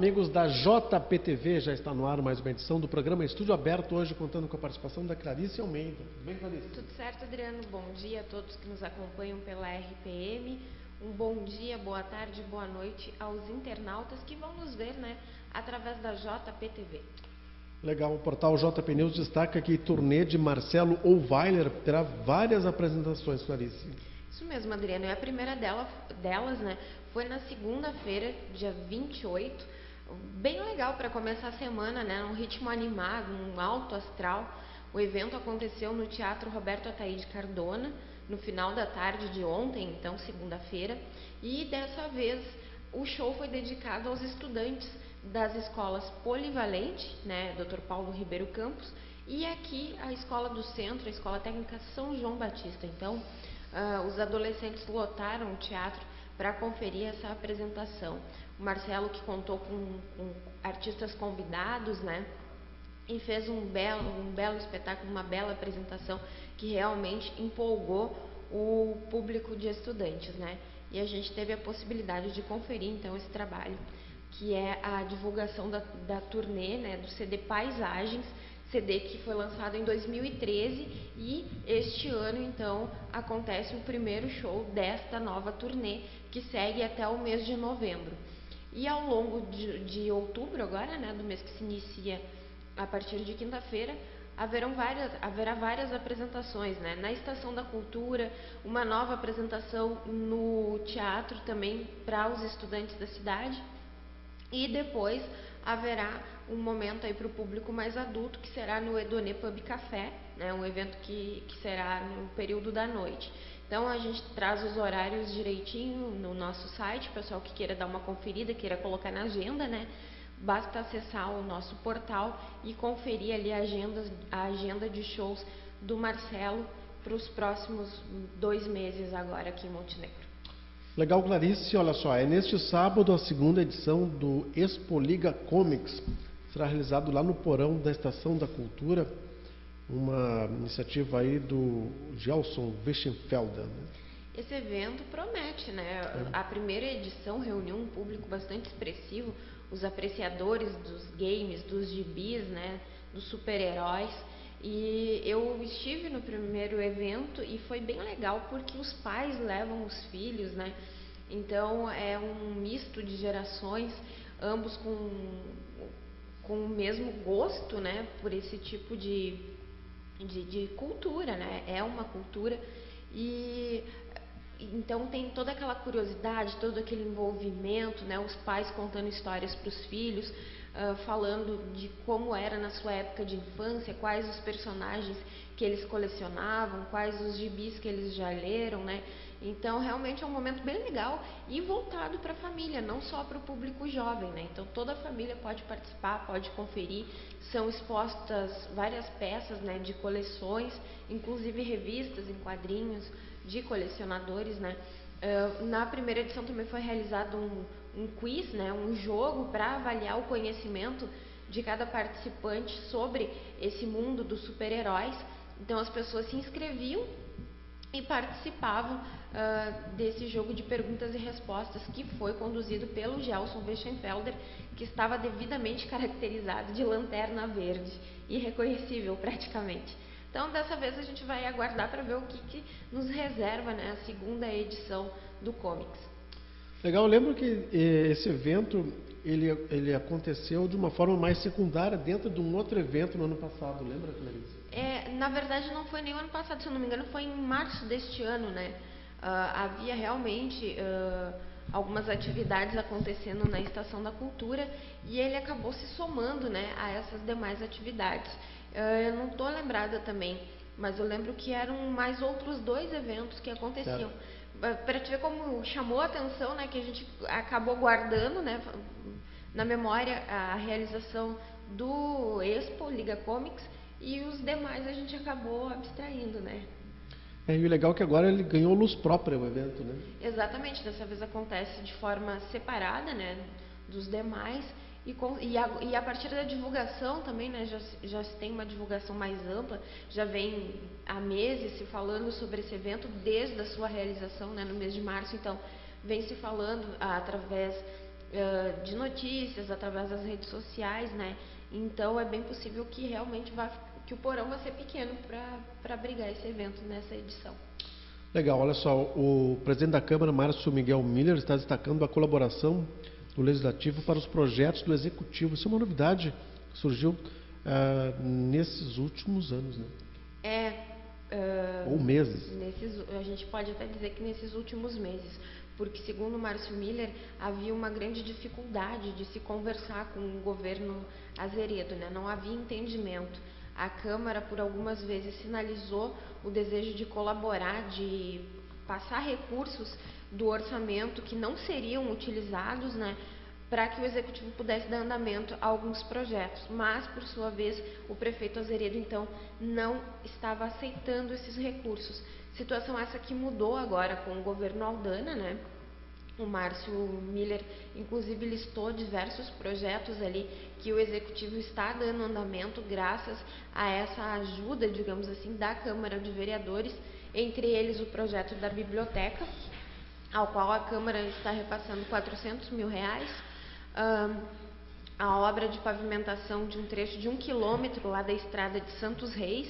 amigos da JPTV, já está no ar mais uma edição do programa Estúdio Aberto, hoje contando com a participação da Clarice Almeida. Tudo bem, Clarice? Tudo certo, Adriano. Bom dia a todos que nos acompanham pela RPM. Um bom dia, boa tarde, boa noite aos internautas que vão nos ver, através da JPTV. Legal, o portal JP News destaca que turnê de Marcelo Ohlweiler terá várias apresentações, Clarice. Isso mesmo, Adriano. E a primeira delas, foi na segunda-feira, dia 28. Bem legal para começar a semana, um ritmo animado, um alto astral. O evento aconteceu no Teatro Roberto Ataíde Cardona, no final da tarde de ontem, então segunda-feira. E dessa vez o show foi dedicado aos estudantes das escolas Polivalente, Dr. Paulo Ribeiro Campos, e aqui a Escola do Centro, a Escola Técnica São João Batista. Então, os adolescentes lotaram o teatro para conferir essa apresentação. O Marcelo, que contou com artistas convidados, e fez um belo espetáculo, uma bela apresentação que realmente empolgou o público de estudantes, E a gente teve a possibilidade de conferir então esse trabalho, que é a divulgação da turnê, do CD Paisagens, CD que foi lançado em 2013, e este ano então acontece o primeiro show desta nova turnê, que segue até o mês de novembro. E ao longo de outubro agora, do mês que se inicia a partir de quinta-feira, haverá várias apresentações, na Estação da Cultura, uma nova apresentação no teatro também para os estudantes da cidade, e depois haverá um momento aí para o público mais adulto, que será no Edonê Pub Café, um evento que será no período da noite. Então a gente traz os horários direitinho no nosso site, pessoal que queira dar uma conferida, queira colocar na agenda, basta acessar o nosso portal e conferir ali a agenda de shows do Marcelo para os próximos 2 meses agora aqui em Montenegro. Legal, Clarice. Olha só, é neste sábado a segunda edição do Expo Liga Comics. Será realizado lá no porão da Estação da Cultura, uma iniciativa aí do Gelson Weschenfelder, Esse evento promete, A primeira edição reuniu um público bastante expressivo, os apreciadores dos games, dos gibis, dos super-heróis. E eu estive no primeiro evento e foi bem legal porque os pais levam os filhos, Então é um misto de gerações, ambos com o mesmo gosto, por esse tipo de cultura, É uma cultura, e então tem toda aquela curiosidade, todo aquele envolvimento, Os pais contando histórias para os filhos, falando de como era na sua época de infância, quais os personagens que eles colecionavam, quais os gibis que eles já leram, Então realmente é um momento bem legal e voltado para a família, não só para o público jovem, Então toda a família pode participar, pode conferir. São expostas várias peças, de coleções, inclusive revistas em quadrinhos de colecionadores, Na primeira edição também foi realizado um quiz, um jogo para avaliar o conhecimento de cada participante sobre esse mundo dos super-heróis. Então as pessoas se inscreviam e participavam desse jogo de perguntas e respostas, que foi conduzido pelo Gelson Weschenfelder, que estava devidamente caracterizado de lanterna verde, irreconhecível praticamente. Então, dessa vez a gente vai aguardar para ver o que nos reserva, a segunda edição do Comics. Legal, eu lembro que esse evento ele aconteceu de uma forma mais secundária dentro de um outro evento no ano passado, lembra, Clarice? Na verdade não foi nem o ano passado, se eu não me engano foi em março deste ano, Havia realmente algumas atividades acontecendo na Estação da Cultura e ele acabou se somando, a essas demais atividades. Eu não estou lembrada também, mas eu lembro que eram mais outros 2 eventos que aconteciam. Para te ver como chamou a atenção, que a gente acabou guardando, na memória a realização do Expo Liga Comics, e os demais a gente acabou abstraindo, E o legal é que agora ele ganhou luz própria o evento, Exatamente, dessa vez acontece de forma separada, dos demais, e a partir da divulgação também, já se tem uma divulgação mais ampla, já vem há meses se falando sobre esse evento, desde a sua realização, no mês de março. Então vem se falando através de notícias, através das redes sociais, né? Então é bem possível que realmente que o porão vai ser pequeno para abrigar esse evento nessa edição. Legal, olha só, o presidente da Câmara, Márcio Miguel Miller, está destacando a colaboração do Legislativo para os projetos do Executivo. Isso é uma novidade que surgiu nesses últimos anos, né? Ou meses. A gente pode até dizer que nesses últimos meses, porque segundo Márcio Miller, havia uma grande dificuldade de se conversar com o governo Azeredo, né? Não havia entendimento. A Câmara, por algumas vezes, sinalizou o desejo de colaborar, de passar recursos do orçamento que não seriam utilizados, né, para que o Executivo pudesse dar andamento a alguns projetos. Mas, por sua vez, o prefeito Azeredo, então, não estava aceitando esses recursos. Situação essa que mudou agora com o governo Aldana, né? O Márcio Miller, inclusive, listou diversos projetos ali que o Executivo está dando andamento graças a essa ajuda, digamos assim, da Câmara de Vereadores, entre eles o projeto da biblioteca, ao qual a Câmara está repassando 400 mil reais, a obra de pavimentação de um trecho de 1 quilômetro lá da estrada de Santos Reis,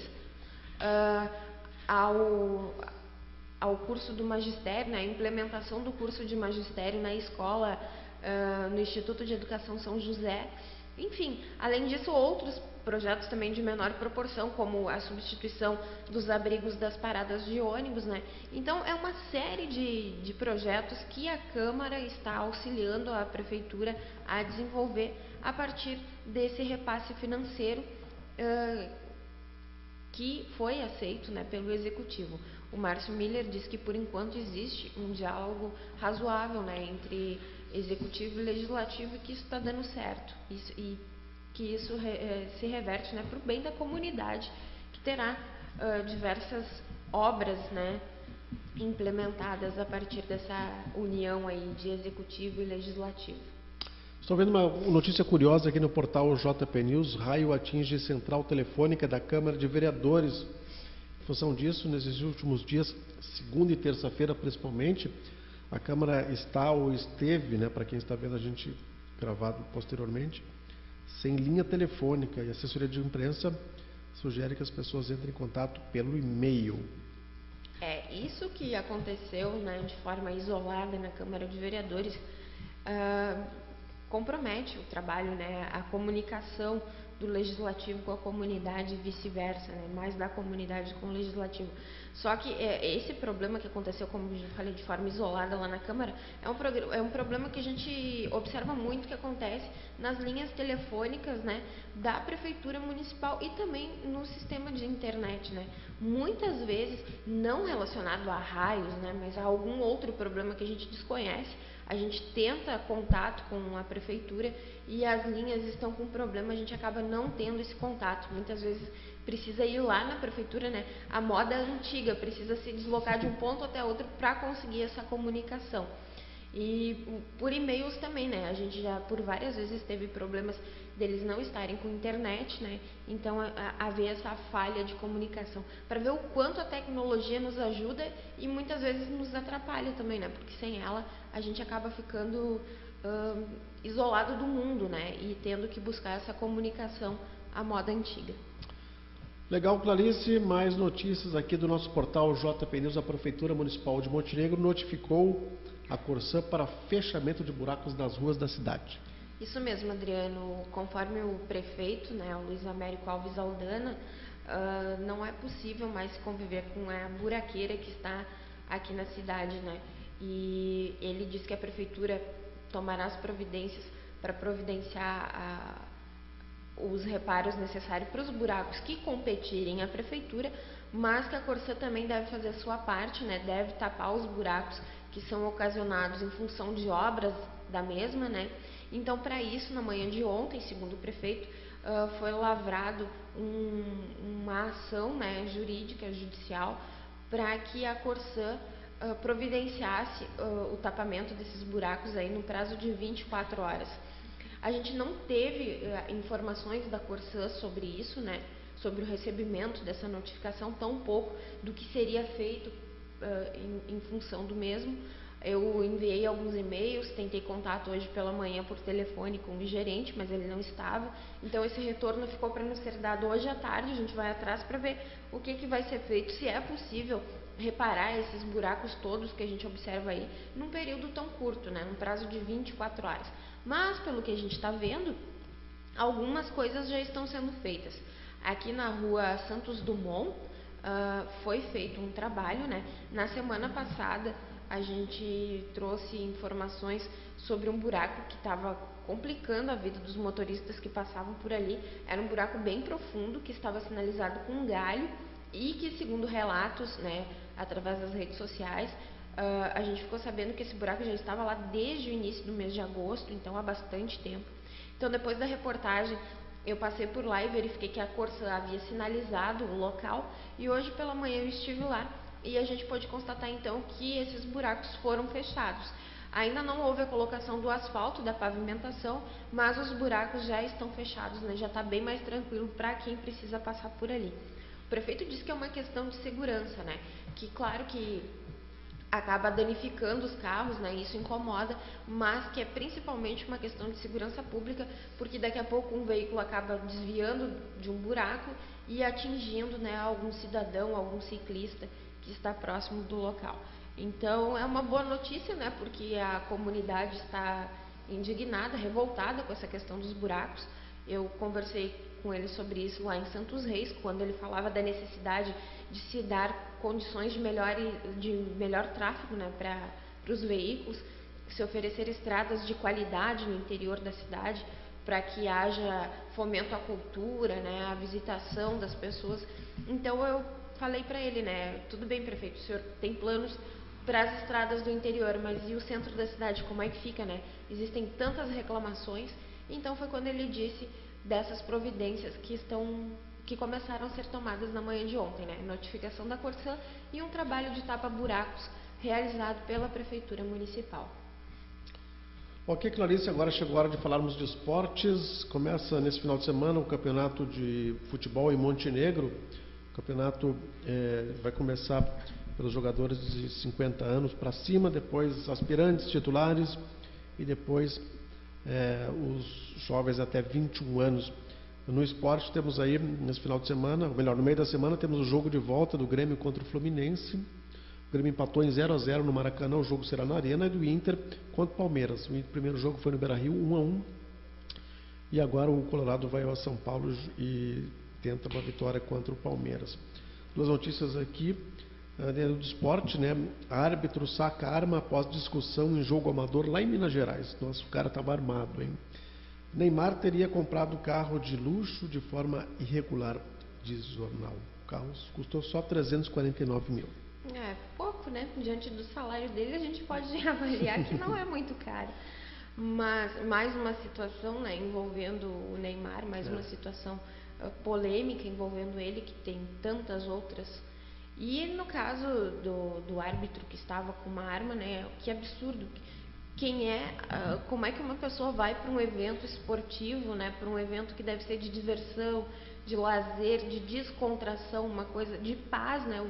ao curso do magistério, né, a implementação do curso de magistério na escola, no Instituto de Educação São José. Enfim, além disso, outros projetos também de menor proporção, como a substituição dos abrigos das paradas de ônibus, né? Então, é uma série de projetos que a Câmara está auxiliando a Prefeitura a desenvolver a partir desse repasse financeiro que foi aceito, né, pelo Executivo. O Márcio Miller diz que, por enquanto, existe um diálogo razoável, né, entre Executivo e Legislativo, e que isso está dando certo. E que isso se reverte, né, para o bem da comunidade, que terá diversas obras, né, implementadas a partir dessa união aí de Executivo e Legislativo. Estou vendo uma notícia curiosa aqui no portal JP News. Raio atinge central telefônica da Câmara de Vereadores. Em função disso, nesses últimos dias, segunda e terça-feira principalmente, a Câmara está ou esteve, né, para quem está vendo a gente gravado posteriormente, sem linha telefônica, e a assessoria de imprensa sugere que as pessoas entrem em contato pelo e-mail. Isso que aconteceu, né, de forma isolada na Câmara de Vereadores, compromete o trabalho, né, a comunicação do Legislativo com a comunidade e vice-versa, né, mais da comunidade com o Legislativo. Só que esse problema que aconteceu, como eu falei, de forma isolada lá na Câmara, é um problema que a gente observa muito que acontece nas linhas telefônicas, né, da Prefeitura Municipal e também no sistema de internet, né. Muitas vezes, não relacionado a raios, né, mas a algum outro problema que a gente desconhece, a gente tenta contato com a Prefeitura e as linhas estão com problema, a gente acaba não tendo esse contato. Muitas vezes precisa ir lá na Prefeitura, né? A moda antiga, precisa se deslocar de um ponto até outro para conseguir essa comunicação. E por e-mails também, né? A gente já por várias vezes teve problemas deles não estarem com internet, né? Então haver essa falha de comunicação, para ver o quanto a tecnologia nos ajuda e muitas vezes nos atrapalha também, né? Porque sem ela a gente acaba ficando isolado do mundo, né? E tendo que buscar essa comunicação à moda antiga. Legal, Clarice. Mais notícias aqui do nosso portal JP News. A Prefeitura Municipal de Montenegro notificou a Corsã para fechamento de buracos nas ruas da cidade. Isso mesmo, Adriano. Conforme o prefeito, né, o Luiz Américo Alves Aldana, não é possível mais conviver com a buraqueira que está aqui na cidade, né? E ele diz que a prefeitura tomará as providências para providenciar os reparos necessários para os buracos que competirem à prefeitura, mas que a Corsã também deve fazer a sua parte, né? Deve tapar os buracos que são ocasionados em função de obras da mesma, né? Então, para isso, na manhã de ontem, segundo o prefeito, foi lavrado uma ação, né, jurídica, judicial, para que a Corsã providenciasse o tapamento desses buracos aí no prazo de 24 horas. A gente não teve informações da Corsã sobre isso, né, sobre o recebimento dessa notificação, tão pouco do que seria feito em função do mesmo. Eu enviei alguns e-mails, tentei contato hoje pela manhã por telefone com o gerente, mas ele não estava. Então esse retorno ficou para nos ser dado hoje à tarde. A gente vai atrás para ver o que vai ser feito, se é possível reparar esses buracos todos que a gente observa aí num período tão curto, né, num prazo de 24 horas. Mas pelo que a gente está vendo, algumas coisas já estão sendo feitas. Aqui na rua Santos Dumont foi feito um trabalho, né? Na semana passada a gente trouxe informações sobre um buraco que estava complicando a vida dos motoristas que passavam por ali. Era um buraco bem profundo que estava sinalizado com um galho e que, segundo relatos, né, através das redes sociais, a gente ficou sabendo que esse buraco já estava lá desde o início do mês de agosto, então há bastante tempo. Então, depois da reportagem, eu passei por lá e verifiquei que a Corsã havia sinalizado o local e hoje pela manhã eu estive lá e a gente pôde constatar então que esses buracos foram fechados. Ainda não houve a colocação do asfalto, da pavimentação, mas os buracos já estão fechados, né? Já está bem mais tranquilo para quem precisa passar por ali. O prefeito disse que é uma questão de segurança, né? Que claro que acaba danificando os carros, né? Isso incomoda, mas que é principalmente uma questão de segurança pública, porque daqui a pouco um veículo acaba desviando de um buraco e atingindo, né, algum cidadão, algum ciclista que está próximo do local. Então é uma boa notícia, né? Porque a comunidade está indignada, revoltada com essa questão dos buracos. Eu conversei com ele sobre isso lá em Santos Reis, quando ele falava da necessidade de se dar condições de melhor tráfego, né, para os veículos, se oferecer estradas de qualidade no interior da cidade, para que haja fomento à cultura, né, à visitação das pessoas. Então eu falei para ele, né, tudo bem, prefeito, o senhor tem planos para as estradas do interior, mas e o centro da cidade, como é que fica, né? Existem tantas reclamações. Então foi quando ele disse dessas providências que começaram a ser tomadas na manhã de ontem, né? Notificação da Corsã e um trabalho de tapa-buracos realizado pela Prefeitura Municipal. Ok, Clarice, agora chegou a hora de falarmos de esportes. Começa nesse final de semana o campeonato de futebol em Montenegro. O campeonato vai começar pelos jogadores de 50 anos para cima, depois aspirantes, titulares e depois os jovens até 21 anos. No esporte temos aí, nesse final de semana, ou melhor, no meio da semana, temos o jogo de volta do Grêmio contra o Fluminense. O Grêmio empatou em 0-0 no Maracanã, o jogo será na Arena, e do Inter contra o Palmeiras. O primeiro jogo foi no Beira-Rio, 1-1. E agora o Colorado vai ao São Paulo e tenta uma vitória contra o Palmeiras. Duas notícias aqui. Dentro do esporte, né? Árbitro saca arma após discussão em jogo amador lá em Minas Gerais. Nossa, o cara estava armado, hein? Neymar teria comprado carro de luxo de forma irregular, diz o jornal. O carro custou só 349 mil. É pouco, né? Diante do salário dele, a gente pode avaliar que não é muito caro. Mas mais uma situação, né, envolvendo o Neymar, mais uma situação polêmica envolvendo ele, que tem tantas outras. E no caso do árbitro que estava com uma arma, né, que absurdo. Como é que uma pessoa vai para um evento esportivo, né, para um evento que deve ser de diversão, de lazer, de descontração, uma coisa de paz, né?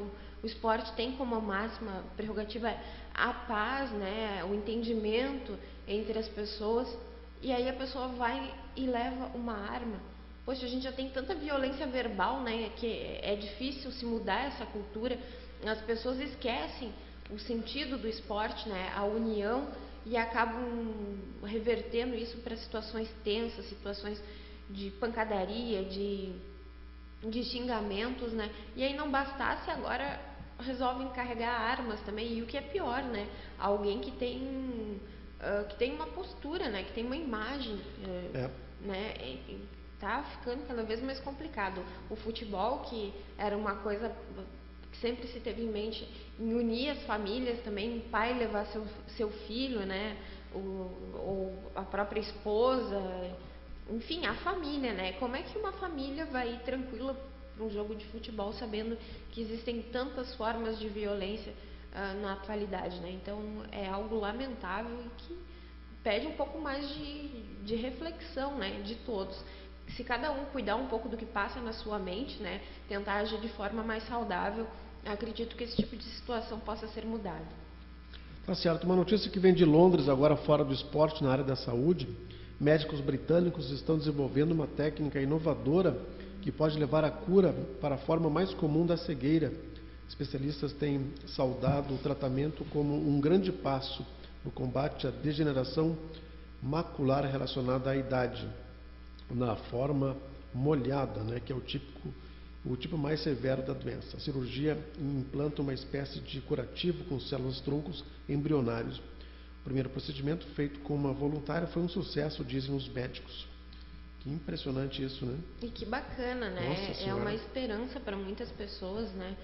O esporte tem como máxima prerrogativa a paz, né, o entendimento entre as pessoas, e aí a pessoa vai e leva uma arma. Poxa, a gente já tem tanta violência verbal, né, que é difícil se mudar essa cultura. As pessoas esquecem o sentido do esporte, né, a união, e acabam revertendo isso para situações tensas, situações de pancadaria, de xingamentos, né? E aí não bastasse, agora resolvem carregar armas também, e o que é pior, né? Alguém que tem uma postura, né? Que tem uma imagem, né? Tá ficando cada vez mais complicado. O futebol, que era uma coisa que sempre se teve em mente em unir as famílias também, o pai levar seu filho, né? Ou a própria esposa, enfim, a família, né? Como é que uma família vai ir tranquila para um jogo de futebol sabendo que existem tantas formas de violência na atualidade, né? Então é algo lamentável e que pede um pouco mais de reflexão, né? De todos. Se cada um cuidar um pouco do que passa na sua mente, né? Tentar agir de forma mais saudável, acredito que esse tipo de situação possa ser mudado. Tá certo. Uma notícia que vem de Londres, agora fora do esporte, na área da saúde. Médicos britânicos estão desenvolvendo uma técnica inovadora que pode levar à cura para a forma mais comum da cegueira. Especialistas têm saudado o tratamento como um grande passo no combate à degeneração macular relacionada à idade, na forma molhada, né, que é o tipo mais severo da doença. A cirurgia implanta uma espécie de curativo com células-troncos embrionários. O primeiro procedimento, feito com uma voluntária, foi um sucesso, dizem os médicos. Que impressionante isso, né? E que bacana, né? É uma esperança para muitas pessoas, né?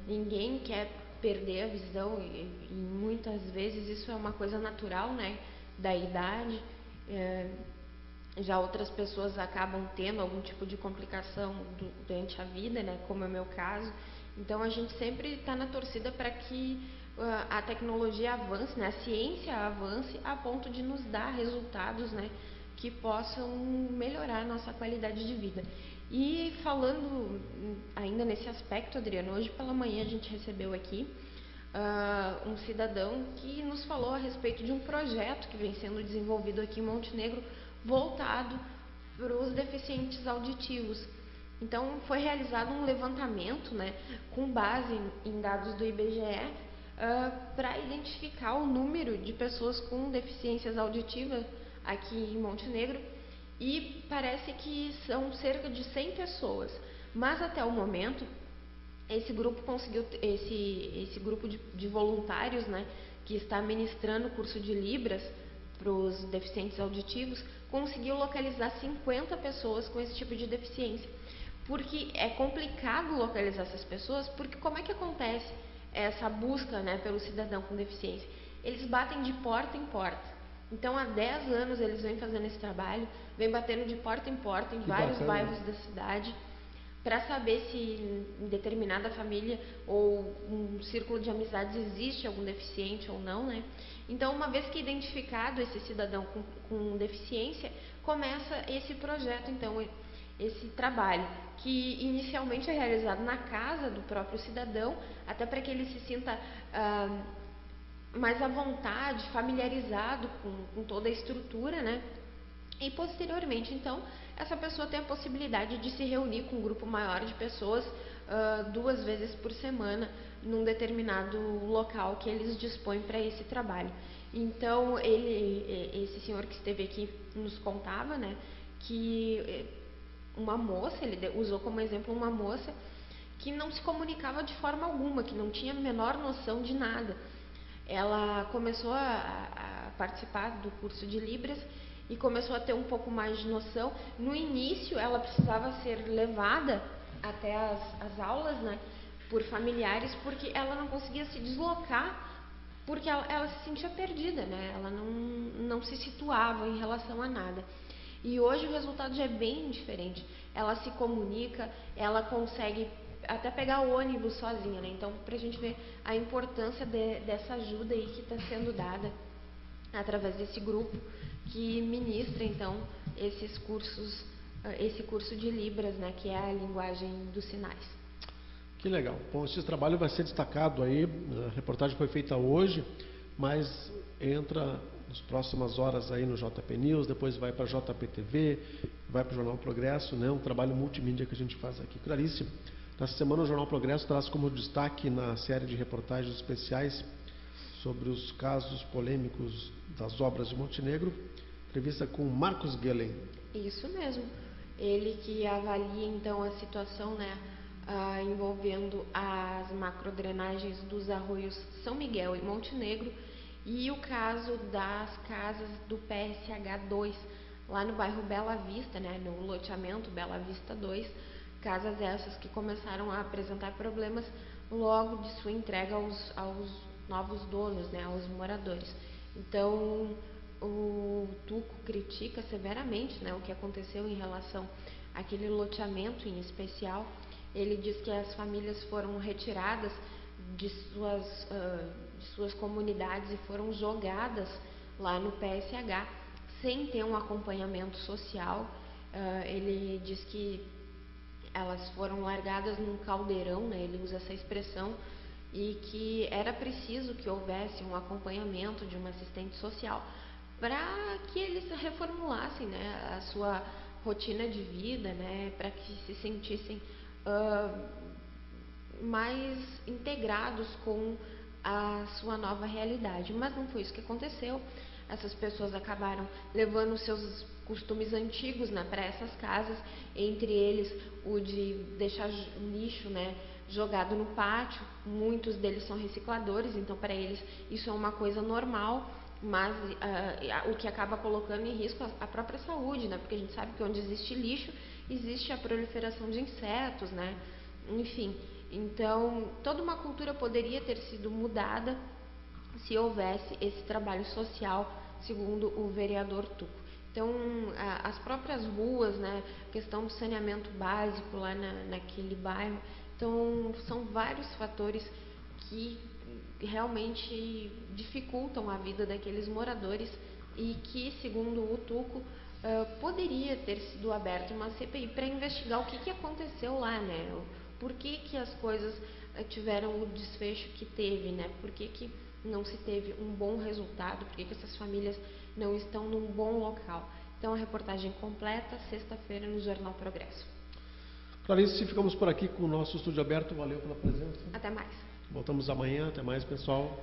Ninguém quer perder a visão e muitas vezes isso é uma coisa natural, né? Da idade. Já outras pessoas acabam tendo algum tipo de complicação durante a vida, né? Como é o meu caso. Então a gente sempre está na torcida para que a tecnologia avance, né? A ciência avance a ponto de nos dar resultados, né? Que possam melhorar a nossa qualidade de vida. E falando ainda nesse aspecto, Adriano, hoje pela manhã a gente recebeu aqui um cidadão que nos falou a respeito de um projeto que vem sendo desenvolvido aqui em Montenegro, voltado para os deficientes auditivos. Então foi realizado um levantamento, né, com base em dados do IBGE, para identificar o número de pessoas com deficiências auditivas aqui em Montenegro, e parece que são cerca de 100 pessoas, mas até o momento esse grupo conseguiu, esse grupo de voluntários, né, que está ministrando o curso de Libras para os deficientes auditivos, conseguiu localizar 50 pessoas com esse tipo de deficiência. Porque é complicado localizar essas pessoas, porque como é que acontece essa busca, né, pelo cidadão com deficiência? Eles batem de porta em porta. Então, há 10 anos eles vêm fazendo esse trabalho, vêm batendo de porta em porta em vários bairros da cidade, para saber se em determinada família ou um círculo de amizades existe algum deficiente ou não, né? Então, uma vez que é identificado esse cidadão com deficiência, começa esse projeto, então, esse trabalho, que inicialmente é realizado na casa do próprio cidadão, até para que ele se sinta mais à vontade, familiarizado com toda a estrutura, né? E posteriormente, então, essa pessoa tem a possibilidade de se reunir com um grupo maior de pessoas 2 vezes por semana num determinado local que eles dispõem para esse trabalho. Então, esse senhor que esteve aqui nos contava, né, que uma moça, ele usou como exemplo uma moça que não se comunicava de forma alguma, que não tinha a menor noção de nada. Ela começou a participar do curso de Libras e começou a ter um pouco mais de noção. No início, ela precisava ser levada até as aulas, né, por familiares, porque ela não conseguia se deslocar, porque ela se sentia perdida, né? Ela não se situava em relação a nada. E hoje o resultado já é bem diferente. Ela se comunica, ela consegue até pegar o ônibus sozinha, né? Então, para a gente ver a importância dessa ajuda aí que está sendo dada através desse grupo que ministra, então, esses cursos, esse curso de Libras, né? Que é a linguagem dos sinais. Que legal. Bom, esse trabalho vai ser destacado aí, a reportagem foi feita hoje, mas entra nas próximas horas aí no JP News, depois vai para a JPTV, vai para o Jornal Progresso, né? Um trabalho multimídia que a gente faz aqui. Clarice, nessa semana o Jornal Progresso traz como destaque na série de reportagens especiais sobre os casos polêmicos das obras de Montenegro, entrevista com Marcos Guellen. Isso mesmo. Ele que avalia então a situação, né, envolvendo as macrodrenagens dos arroios São Miguel e Montenegro e o caso das casas do PSH 2, lá no bairro Bela Vista, né, no loteamento Bela Vista 2, casas essas que começaram a apresentar problemas logo de sua entrega aos novos donos, né, aos moradores. Então, o Tuco critica severamente, né, o que aconteceu em relação àquele loteamento em especial. Ele diz que as famílias foram retiradas de suas comunidades e foram jogadas lá no PSH sem ter um acompanhamento social. Ele diz que elas foram largadas num caldeirão, né, ele usa essa expressão, e que era preciso que houvesse um acompanhamento de uma assistente social para que eles reformulassem, né, a sua rotina de vida, né, para que se sentissem mais integrados com a sua nova realidade. Mas não foi isso que aconteceu. Essas pessoas acabaram levando os seus costumes antigos, né, para essas casas, entre eles o de deixar lixo, né, jogado no pátio. Muitos deles são recicladores, então para eles isso é uma coisa normal, mas o que acaba colocando em risco a própria saúde, né, porque a gente sabe que onde existe lixo existe a proliferação de insetos, né, enfim. Então toda uma cultura poderia ter sido mudada se houvesse esse trabalho social, segundo o vereador Tuco. Então, as próprias ruas, né, questão do saneamento básico lá naquele bairro, então são vários fatores que realmente dificultam a vida daqueles moradores e que, segundo o Tuco, poderia ter sido aberta uma CPI para investigar o que aconteceu lá, né? Por que as coisas tiveram o desfecho que teve, né? Por que não se teve um bom resultado? Por que essas famílias não estão num bom local? Então, a reportagem completa, sexta-feira, no Jornal Progresso. Clarice, ficamos por aqui com o nosso estúdio aberto. Valeu pela presença. Até mais. Voltamos amanhã. Até mais, pessoal.